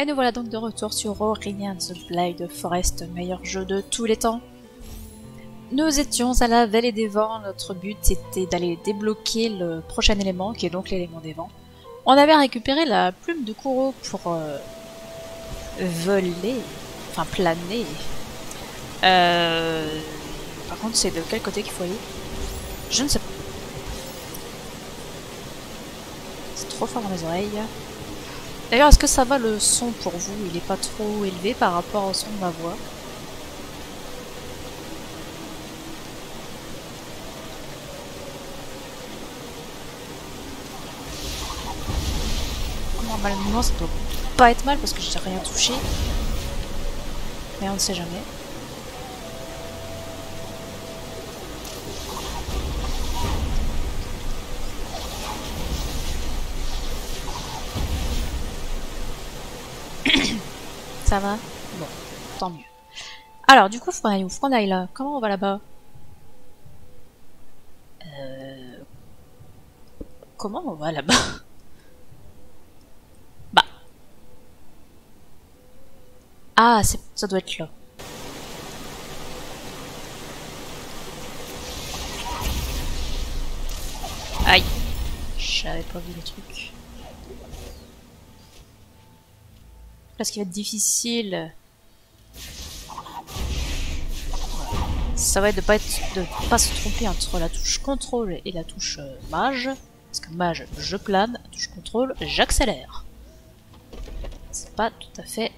Et nous voilà donc de retour sur Ori and the Blind Forest, meilleur jeu de tous les temps. Nous étions à la Vallée des Vents, notre but était d'aller débloquer le prochain élément, qui est donc l'élément des vents. On avait récupéré la plume de Kuro pour voler, enfin planer. Par contre, c'est de quel côté qu'il faut aller? Je ne sais pas. C'est trop fort dans mes oreilles. D'ailleurs, est-ce que ça va le son pour vous? Il est pas trop élevé par rapport au son de ma voix. Normalement, ça doit pas être mal parce que j'ai rien touché. Mais on ne sait jamais. Ça va? Bon, tant mieux. Alors, du coup, faut qu'on aille là. Comment on va là-bas? Comment on va là-bas? Bah. Ah, ça doit être là. Aïe. J'avais pas vu le truc. Là, ce qui va être difficile, ça va être de pas se tromper entre la touche contrôle et la touche mage. Parce que mage, je plane, touche contrôle, j'accélère. C'est pas tout à fait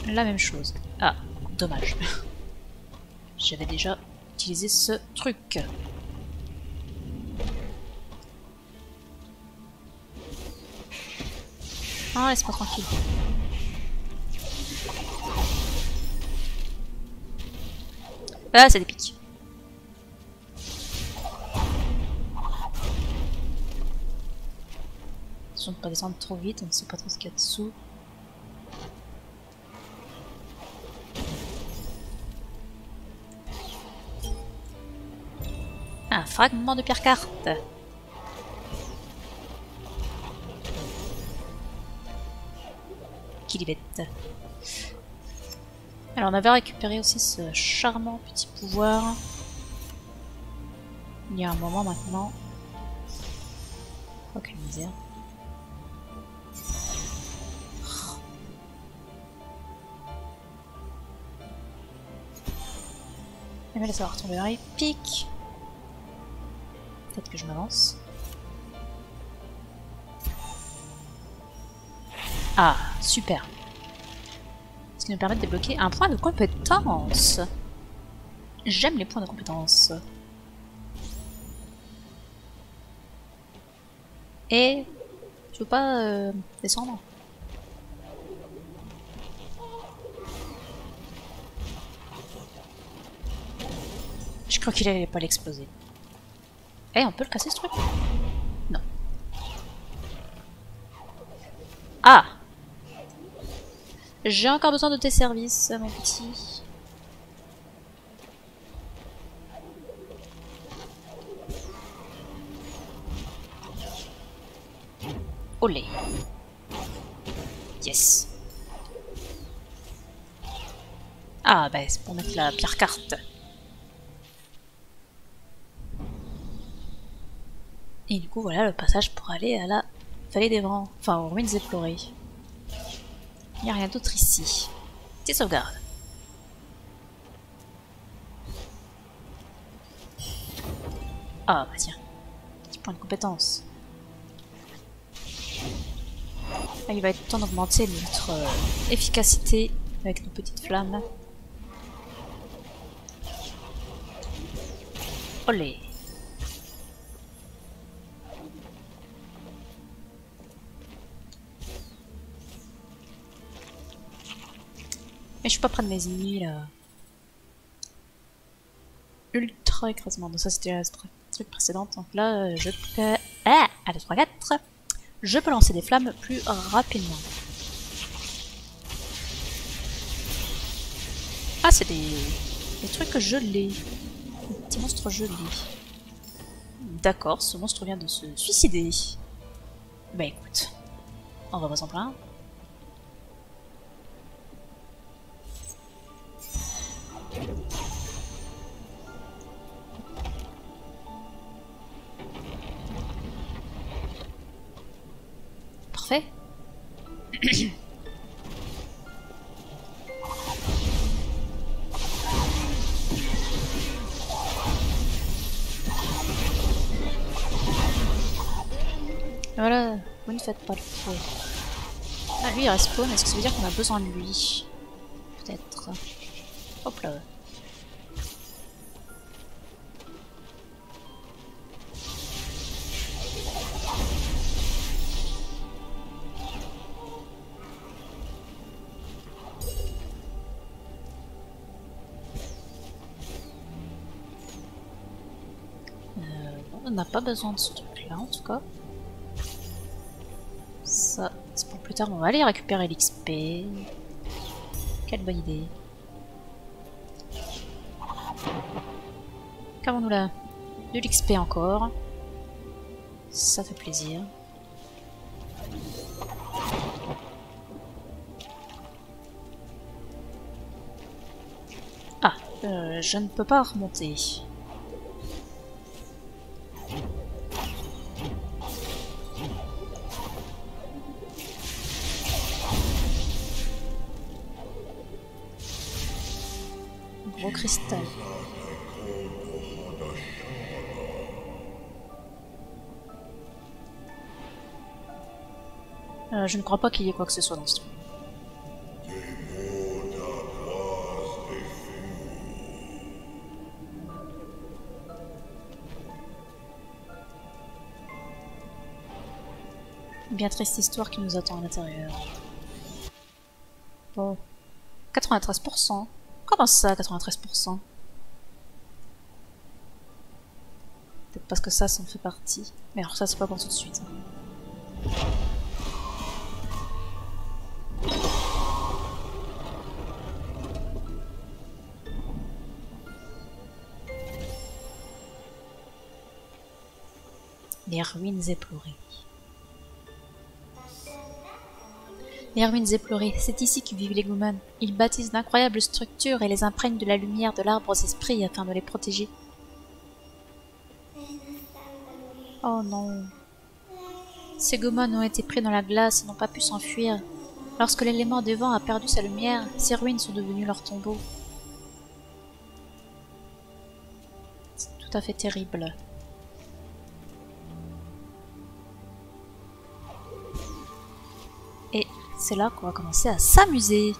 la même chose. Ah, dommage. J'avais déjà utilisé ce truc. Ah, laisse-moi tranquille. Ah, c'est des pics. Attention de ne pas descendre trop vite, on ne sait pas trop ce qu'il y a dessous. Un fragment de pierre carte. Qu'il est bête. Alors on avait récupéré aussi ce charmant petit pouvoir. Il y a un moment maintenant. Oh quelle misère. Mais là ça va retomber dans les pics. Peut-être que je m'avance. Ah, super. Ce qui nous permet de débloquer un point de compétence. J'aime les points de compétence. Et tu veux pas descendre? Je crois qu'il allait pas l'exploser. Eh, on peut le casser ce truc? Non. Ah! J'ai encore besoin de tes services, mon petit. Olé. Yes. Ah, bah c'est pour mettre la pierre carte. Et du coup, voilà le passage pour aller à la Vallée des Vents. Enfin, aux ruines explorées. Il n'y a rien d'autre ici. C'est sauvegarde. Ah, bah tiens. Petit point de compétence. Là, il va être temps d'augmenter notre efficacité avec nos petites flammes. Olé. Mais je suis pas près de mes ennemis là. Ultra écrasement. Donc ça c'était la truc précédent. Donc là je peux... Ah, 1, 2, 3, 4. Je peux lancer des flammes plus rapidement. Ah c'est des trucs gelés. Des petits monstres gelés. D'accord, ce monstre vient de se suicider. Bah écoute, on va pas s'en plaindre. Parfait. Voilà, vous ne faites pas le feu. Ah, lui il respawn, est-ce que ça veut dire qu'on a besoin de lui? Peut-être. Hop là. On n'a pas besoin de ce truc là en tout cas. Ça, c'est pour plus tard, on va aller récupérer l'XP. Quelle bonne idée. Qu'avons-nous là? De l'XP encore. Ça fait plaisir. Ah, je ne peux pas remonter. Gros cristal. Je ne crois pas qu'il y ait quoi que ce soit dans ce truc. Bien triste histoire qui nous attend à l'intérieur. Bon. 93%. Comment ça, 93%? Peut-être parce que ça en fait partie. Mais alors ça, c'est pas pour tout de suite. Les ruines éplorées. Les ruines éplorées, c'est ici que vivent les Goumans. Ils bâtissent d'incroyables structures et les imprègnent de la lumière de l'arbre aux esprits afin de les protéger. Oh non. Ces Goumans ont été pris dans la glace et n'ont pas pu s'enfuir. Lorsque l'élément de vent a perdu sa lumière, ces ruines sont devenues leurs tombeaux. C'est tout à fait terrible. Et c'est là qu'on va commencer à s'amuser.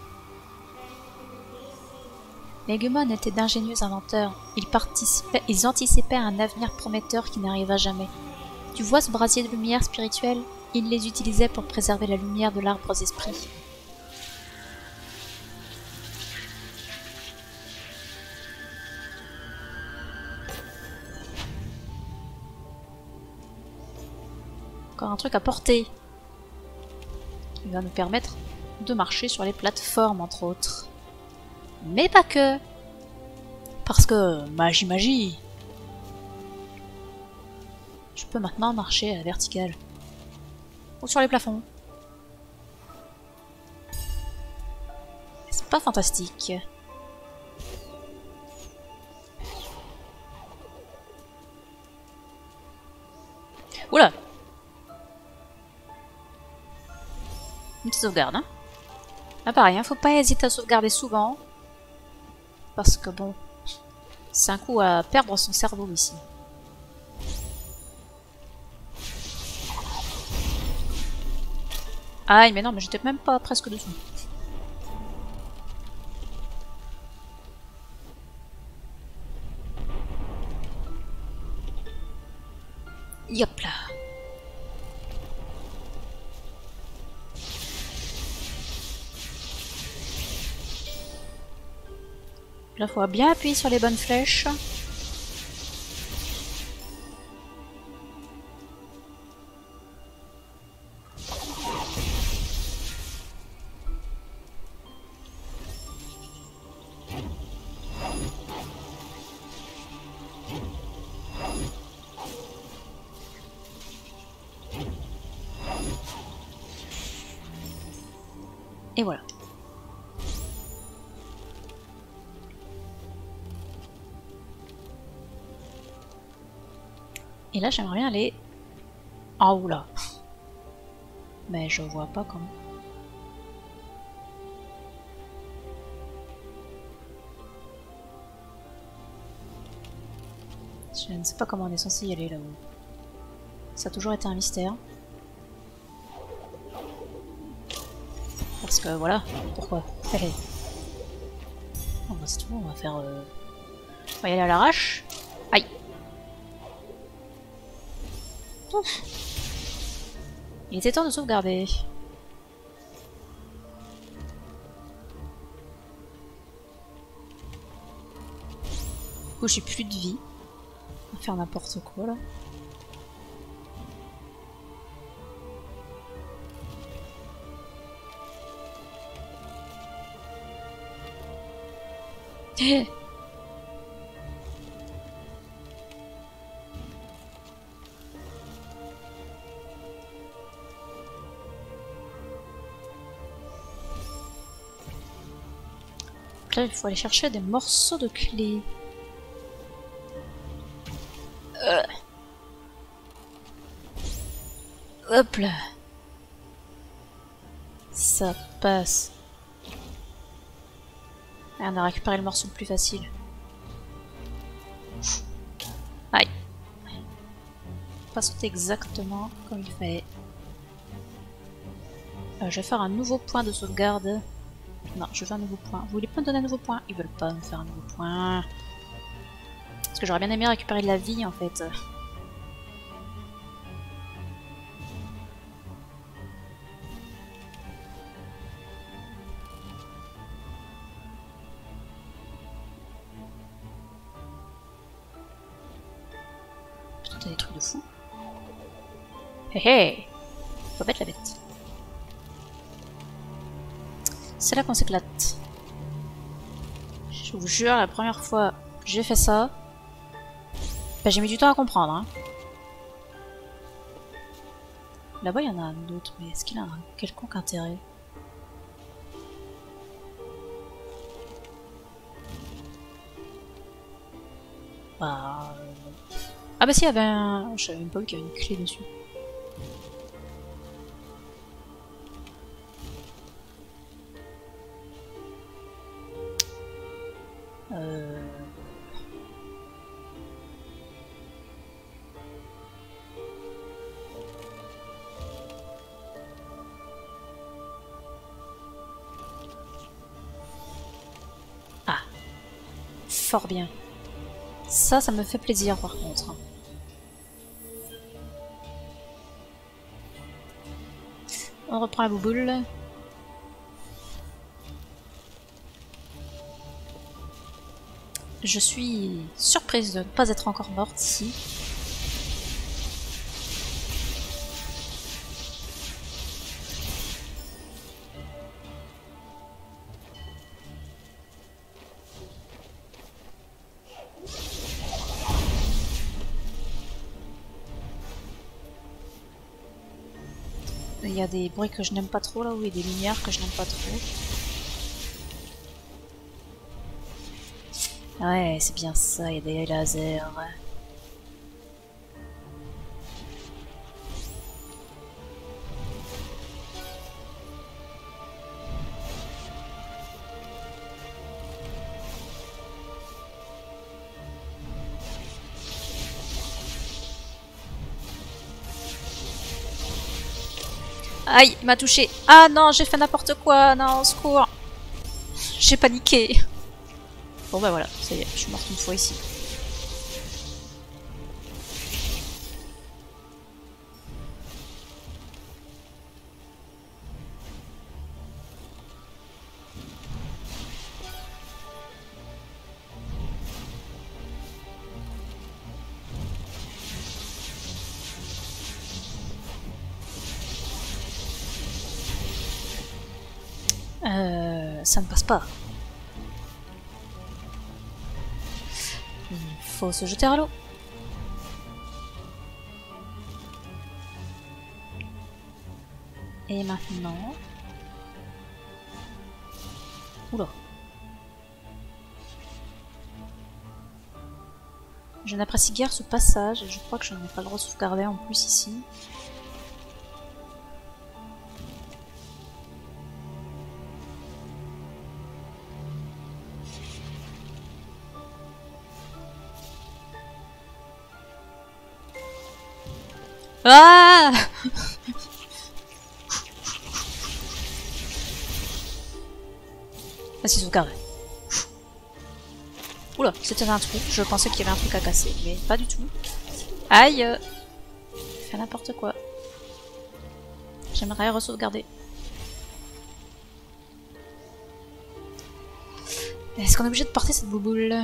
Les Goumans étaient d'ingénieux inventeurs. Ils anticipaient un avenir prometteur qui n'arriva jamais. Tu vois ce brasier de lumière spirituelle? Ils les utilisaient pour préserver la lumière de l'arbre aux esprits. Encore un truc à porter. Qui va nous permettre de marcher sur les plateformes, entre autres. Mais pas que. Parce que, magie. Je peux maintenant marcher à la verticale. Ou sur les plafonds. C'est pas fantastique. Oula! Une petite sauvegarde, hein. Là pareil, hein, faut pas hésiter à sauvegarder souvent. Parce que bon, c'est un coup à perdre son cerveau ici. Aïe, mais non, mais j'étais même pas presque dessous. Yop là. Là, faut bien appuyer sur les bonnes flèches. Et voilà. Et là, j'aimerais bien aller en haut là. Mais je vois pas comment. Je ne sais pas comment on est censé y aller là-haut. Ça a toujours été un mystère. Parce que voilà, pourquoi? Bon bah c'est tout, on va faire... On va y aller à l'arrache. Aïe. Ouf. Il était temps de sauvegarder. Du coup j'ai plus de vie. On va faire n'importe quoi là. Là, il faut aller chercher des morceaux de clés. Hop là. Ça passe. Et on a récupéré le morceau le plus facile. Aïe. Pas sauter exactement comme il fallait. Je vais faire un nouveau point de sauvegarde. Non, je veux un nouveau point. Vous voulez pas me donner un nouveau point? Ils veulent pas me faire un nouveau point. Parce que j'aurais bien aimé récupérer de la vie en fait. Putain, t'as des trucs de fou. Hé hé! Faut mettre la bête. C'est là qu'on s'éclate. Je vous jure, la première fois que j'ai fait ça, bah, j'ai mis du temps à comprendre. Hein. Là-bas, il y en a un autre, mais est-ce qu'il a un quelconque intérêt? Bah... Ah bah si, il y avait un... Je savais même pas qu'il y avait une clé dessus. Ah, fort bien. Ça me fait plaisir par contre. On reprend la bouboule. Je suis surprise de ne pas être encore morte ici. Il y a des bruits que je n'aime pas trop là, où il y a des lumières que je n'aime pas trop. Ouais, c'est bien ça, il y a des lasers. Aïe, il m'a touché. Ah non, j'ai fait n'importe quoi. Non, au secours. J'ai paniqué. Bon bah voilà, ça y est, je suis morte une fois ici. Ça ne passe pas. Il faut se jeter à l'eau. Et maintenant... Oula. Je n'apprécie guère ce passage et je crois que je n'ai pas le droit de sauvegarder en plus ici. Ah! Ah, c'est sauvegarde. Oula, c'était un trou. Je pensais qu'il y avait un truc à casser, mais pas du tout. Aïe! Fais n'importe quoi. J'aimerais re-sauvegarder. Est-ce qu'on est obligé de porter cette bouboule?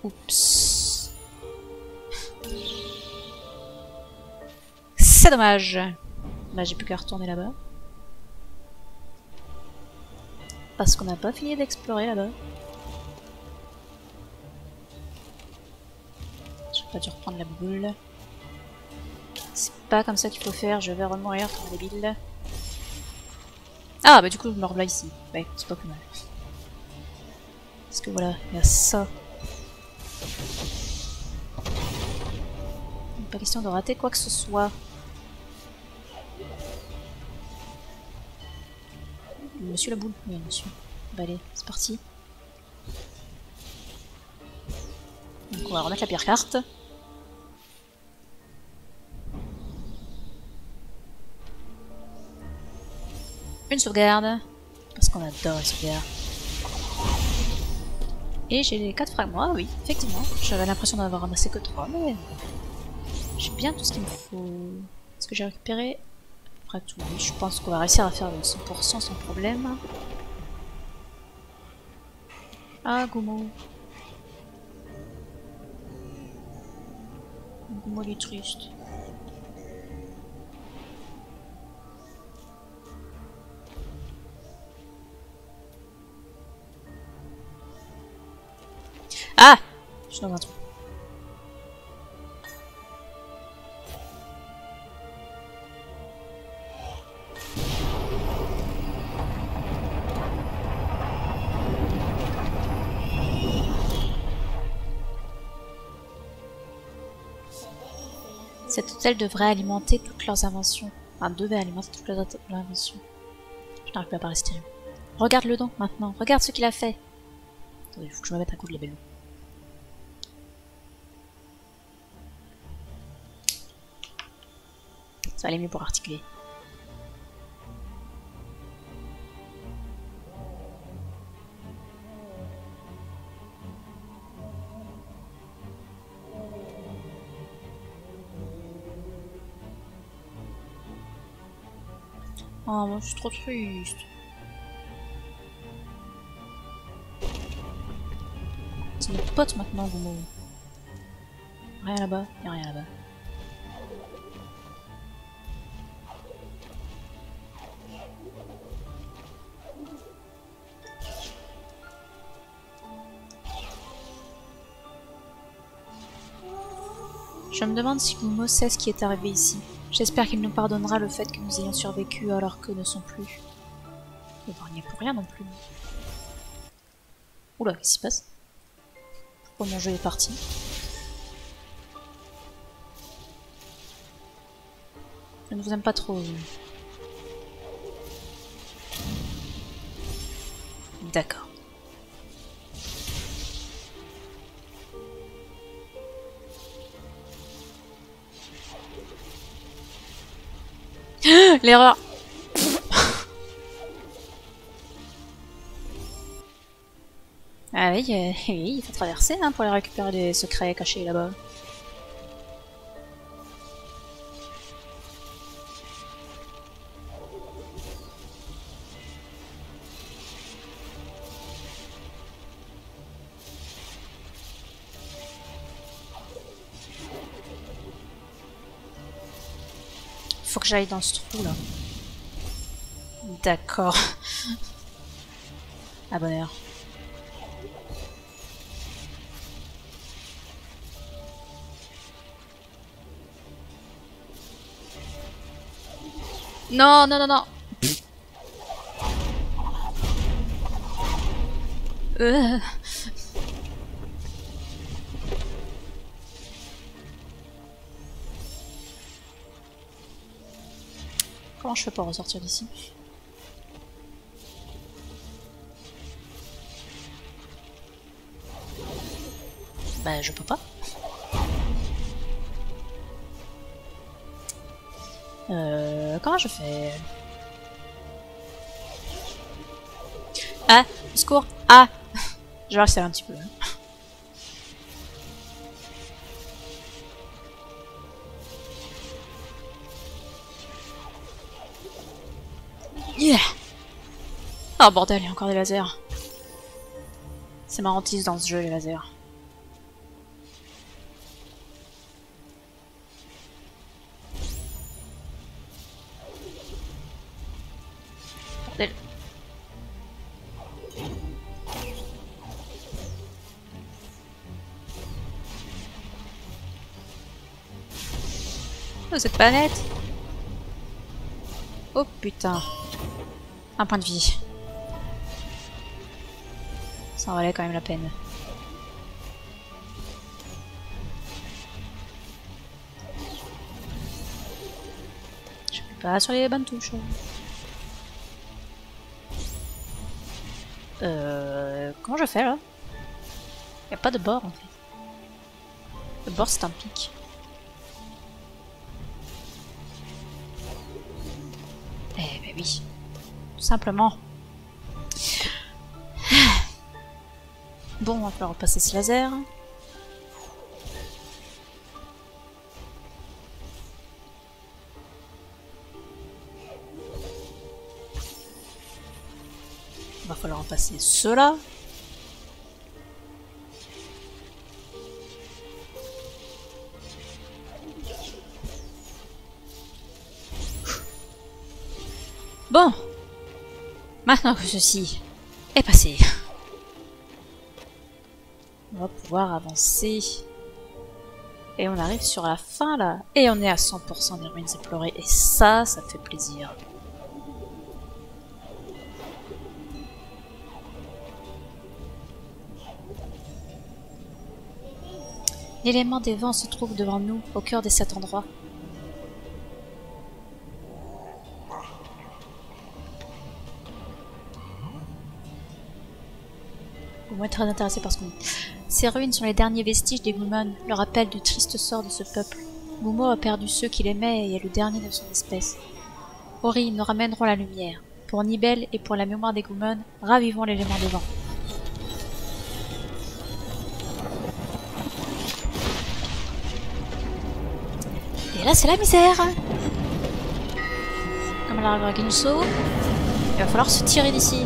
Oups. C'est dommage. Bah j'ai plus qu'à retourner là-bas. Parce qu'on n'a pas fini d'explorer là-bas. J'ai pas dû reprendre la boule. C'est pas comme ça qu'il faut faire, je vais remourir comme un débile. Ah bah du coup je me revois ici. Ouais, c'est pas plus mal. Parce que voilà, il y a ça. Pas question de rater quoi que ce soit. Monsieur la boule? Oui, monsieur. Bah allez, c'est parti. Donc on va remettre la pire carte. Une sauvegarde. Parce qu'on adore les sauvegardes. Et j'ai les 4 fragments. Ah oui, effectivement. J'avais l'impression d'en avoir ramassé que 3, mais j'ai bien tout ce qu'il me faut. Est-ce que j'ai récupéré après tout? Oui, je pense qu'on va réussir à faire le 100% sans problème. Ah, Goumo. Goumo, il est triste. Ah! Je suis dans un trou. Cet hôtel devrait alimenter toutes leurs inventions. Enfin, devait alimenter toutes leurs inventions. Je n'arrive pas à respirer. Regarde-le donc maintenant. Regarde ce qu'il a fait. Attendez, il faut que je me mette un coup de labello. Ça va aller mieux pour articuler. Oh, moi je suis trop triste. C'est notre pote maintenant, Goumo. Rien là-bas, y'a rien là-bas. Je me demande si Goumo sait ce qui est arrivé ici. J'espère qu'il nous pardonnera le fait que nous ayons survécu alors que ne sont plus. Épargnés pour rien non plus. Oula, qu'est-ce qui se passe? Pourquoi mon jeu est parti? Je ne vous aime pas trop. D'accord. L'erreur. Ah oui, oui, il faut traverser hein, pour aller récupérer les secrets cachés là-bas. Faut que j'aille dans ce trou là. D'accord. À bonne heure. Non, non, non, non. Euh... Comment je fais pour ressortir d'ici? Bah je peux pas. Comment je fais? Ah, au secours. Ah. Je vais accélérer un petit peu. Yeah. Oh bordel, il y a encore des lasers. C'est marrantise dans ce jeu, les lasers. Bordel. Oh, cette planète. Oh putain. Un point de vie. Ça en valait quand même la peine. Je suis pas sur les bonnes touches. Comment je fais là? Y a pas de bord en fait. Le bord c'est un pic. Eh ben oui. Tout simplement. Bon, on va falloir repasser ce laser. Il va falloir repasser ceux-là. Bon. Maintenant que ceci est passé, on va pouvoir avancer. Et on arrive sur la fin là. Et on est à 100% des ruines explorées. Et ça fait plaisir. L'élément des vents se trouve devant nous, au cœur de cet endroit. Au moins très intéressé par ce qu'on dit. Ces ruines sont les derniers vestiges des Gumon, le rappel du triste sort de ce peuple. Gumo a perdu ceux qu'il aimait et est le dernier de son espèce. Ori, nous ramènerons la lumière. Pour Nibel et pour la mémoire des Gumon, ravivons l'élément des vents. Et là, c'est la misère. Comme l'a remarqué Nusso, il va falloir se tirer d'ici.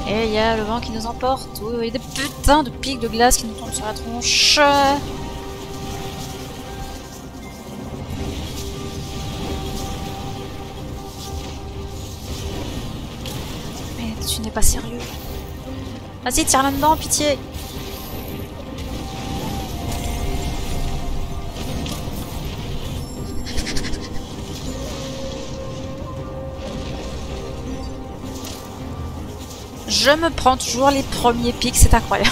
Et il y a le vent qui nous emporte. Oh, il y a des putains de pics de glace qui nous tombent sur la tronche. Mais tu n'es pas sérieux. Vas-y, tire là-dedans, pitié. Je me prends toujours les premiers pics, c'est incroyable.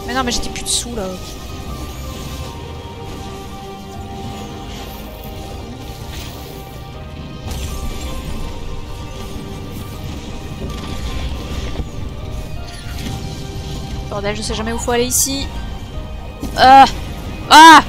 Mais non, mais j'étais plus dessous là. Bordel, je sais jamais où faut aller ici. Ah! Ah!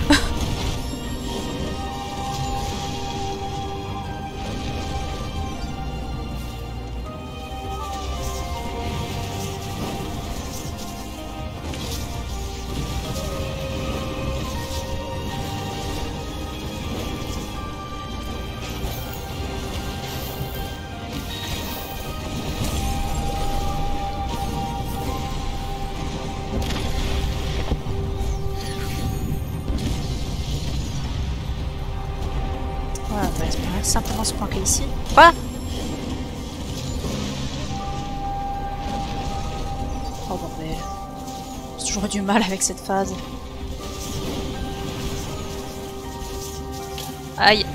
Voilà, on va espérer simplement se planquer ici. Quoi? Oh bordel. J'ai toujours du mal avec cette phase. Aïe.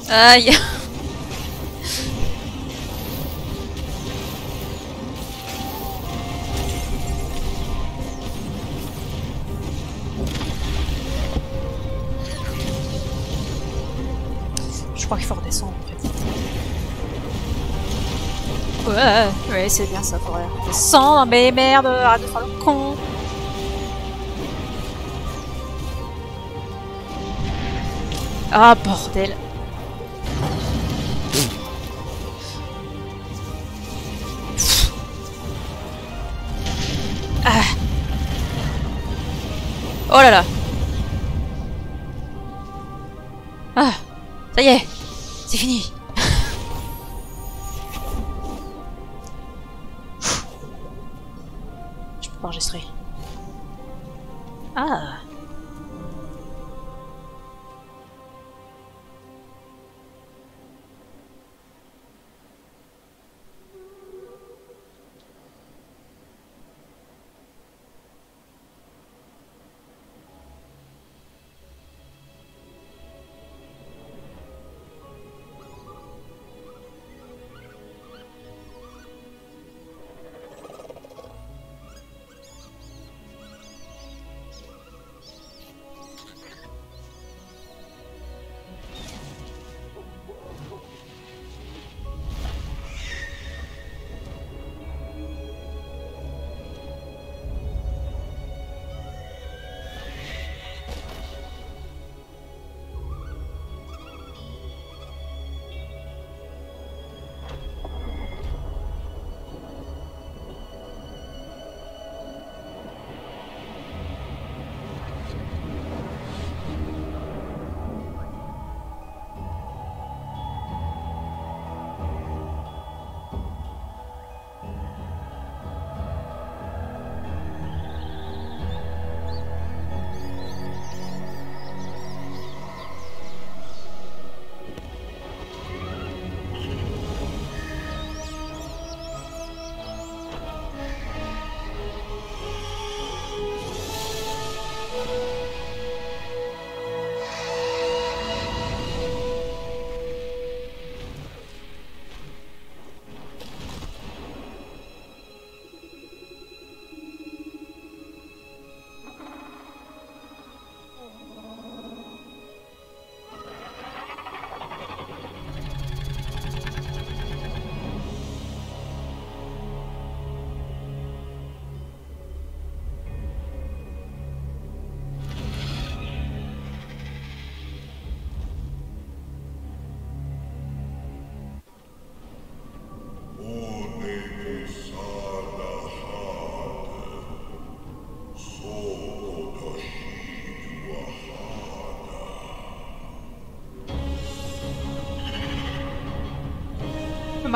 Aïe. Je crois qu'il faut redescendre en fait. Ouais, c'est bien ça, faut redescendre, mais merde, arrête de faire le con. Ah bordel. Ah. Oh là là. Ah, ça y est, c'est fini. Je peux pas enregistrer. Ah.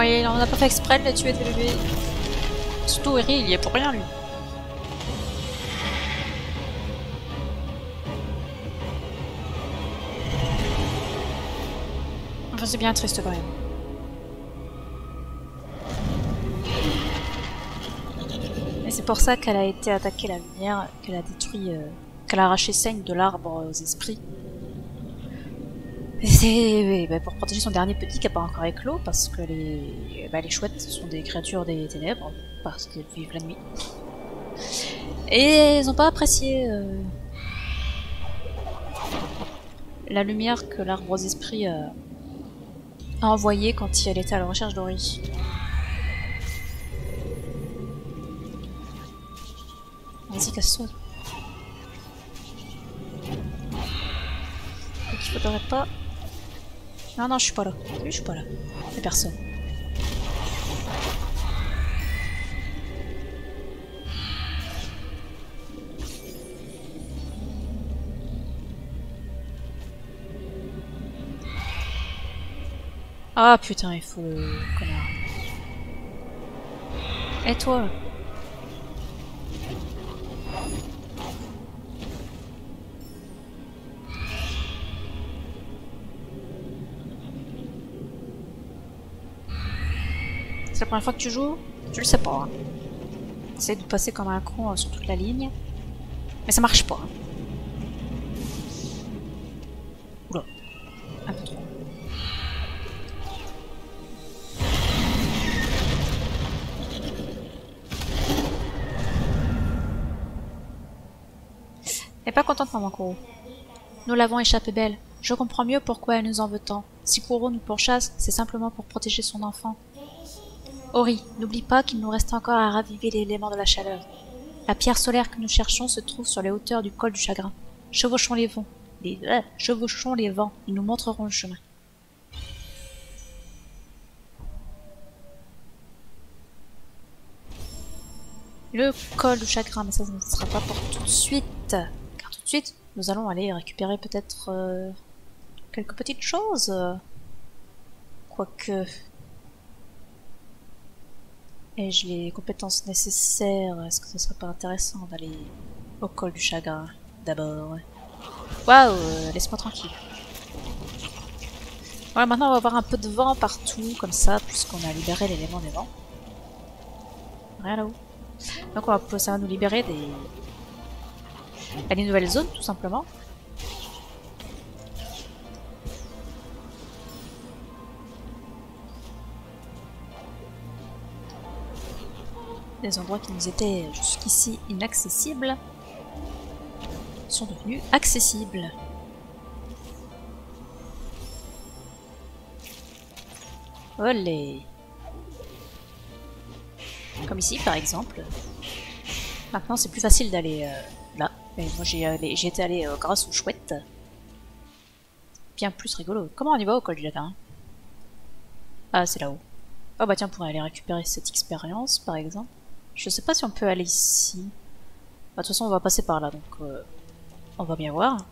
Il en a pas fait exprès de la tuer dès le début. Surtout Eri, il y est pour rien lui. Enfin c'est bien triste quand même. Et c'est pour ça qu'elle a été attaquée la lumière, qu'elle a détruit, qu'elle a arraché Seigne de l'arbre aux esprits. C'est pour protéger son dernier petit qui n'a pas encore éclos, parce que les chouettes sont des créatures des ténèbres, parce qu'elles vivent la nuit. Et elles n'ont pas apprécié la lumière que l'arbre aux esprits a envoyée quand elle était à la recherche d'Ori. Vas-y, casse-toi. Donc il faudrait pas... Non, je suis pas là. Oui, je suis pas là. Y'a personne. Ah putain, il faut le connard. Et toi? C'est la première fois que tu joues? Tu le sais pas. Hein. Essaye de passer comme un con sur toute la ligne. Mais ça marche pas. Oula. Un peu trop. N'est pas contente, maman Kuro. Nous l'avons échappé belle. Je comprends mieux pourquoi elle nous en veut tant. Si Kuro nous pourchasse, c'est simplement pour protéger son enfant. Ori, n'oublie pas qu'il nous reste encore à raviver l'élément de la chaleur. La pierre solaire que nous cherchons se trouve sur les hauteurs du col du chagrin. Chevauchons les vents. Chevauchons les vents. Ils nous montreront le chemin. Le col du chagrin, mais ça ne sera pas pour tout de suite. Car tout de suite, nous allons aller récupérer peut-être quelques petites choses. Quoique... Ai-je les compétences nécessaires? Est-ce que ce serait pas intéressant d'aller au col du chagrin d'abord? Waouh, laisse-moi tranquille. Voilà, maintenant on va avoir un peu de vent partout, comme ça, puisqu'on a libéré l'élément des vents. Rien là-haut. Donc ça va nous libérer des nouvelles zones, tout simplement. Des endroits qui nous étaient jusqu'ici inaccessibles sont devenus accessibles. Olé! Comme ici par exemple. Maintenant c'est plus facile d'aller là. Mais moi j'y étais allé grâce aux chouettes. Bien plus rigolo. Comment on y va au col du latin? Ah c'est là-haut. Oh bah tiens, on pourrait aller récupérer cette expérience par exemple. Je sais pas si on peut aller ici. Bah, de toute façon on va passer par là donc on va bien voir.